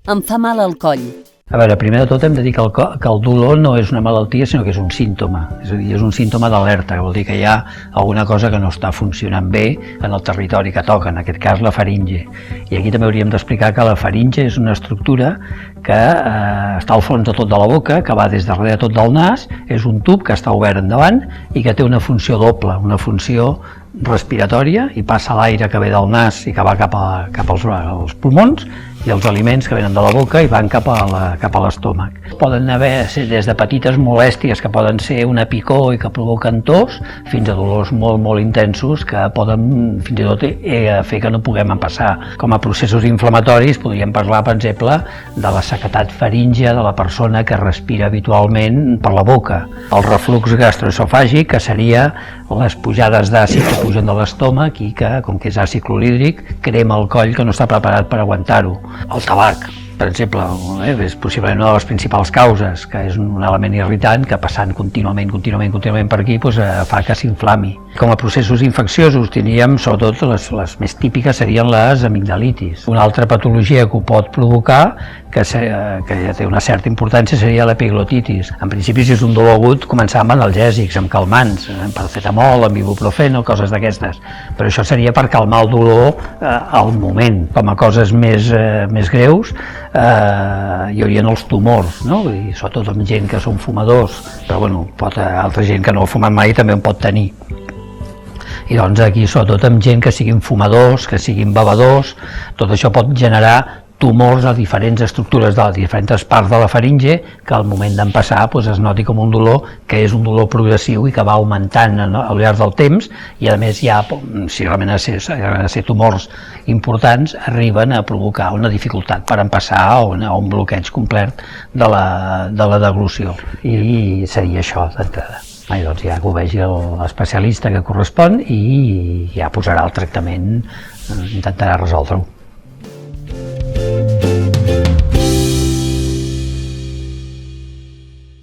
Em fa mal el coll. A veure, primer de tot hem de dir que el dolor no és una malaltia, sinó que és un símptoma. És a dir, és un símptoma d'alerta, que vol dir que hi ha alguna cosa que no està funcionant bé en el territori que toca, en aquest cas la faringe. I aquí també hauríem d'explicar que la faringe és una estructura que està al fons de tot de la boca, que va des darrere tot del nas, és un tub que està obert endavant i que té una funció doble, una funció respiratòria, i passa l'aire que ve del nas i que va cap als pulmons, i els aliments que venen de la boca i van cap a l'estómac. Poden haver des de petites molèsties que poden ser una picor i que provoquen tos, fins a dolors molt intensos que poden fins i tot fer que no puguem empassar. Com a processos inflamatoris podríem parlar, per exemple, de la sequedat faríngea de la persona que respira habitualment per la boca. El reflux gastroesofàgic, que seria les pujades d'àcid que pugen de l'estómac i que, com que és àcid clorhídric, crema el coll que no està preparat per aguantar-ho. El tabac, per exemple, és possiblement una de les principals causes, que és un element irritant que passant contínuament per aquí fa que s'inflami. Com a processos infecciosos tindríem, sobretot, les més típiques serien les amigdalitis. Una altra patologia que ho pot provocar, que ja té una certa importància, seria l'epiglotitis. En principi, si és un dolor agut, començar amb analgèsics, amb calmants, amb paracetamol, amb ibuprofeno, coses d'aquestes. Però això seria per calmar el dolor al moment. Com a coses més greus, hi haurien els tumors, no? I sobretot amb gent que són fumadors, però altra gent que no ha fumat mai també en pot tenir. I doncs aquí, sobretot amb gent que siguin fumadors, que siguin bevedors, tot això pot generar tumors a diferents estructures de diferents parts de la faringe, que al moment d'empassar es noti com un dolor que és un dolor progressiu i que va augmentant al llarg del temps, i a més si realment ha de ser tumors importants, arriben a provocar una dificultat per empassar o un bloqueig complet de la deglució. I seria això d'entrada. Doncs ja que ho vegi l'especialista que correspon i ja posarà el tractament, intentarà resoldre-ho.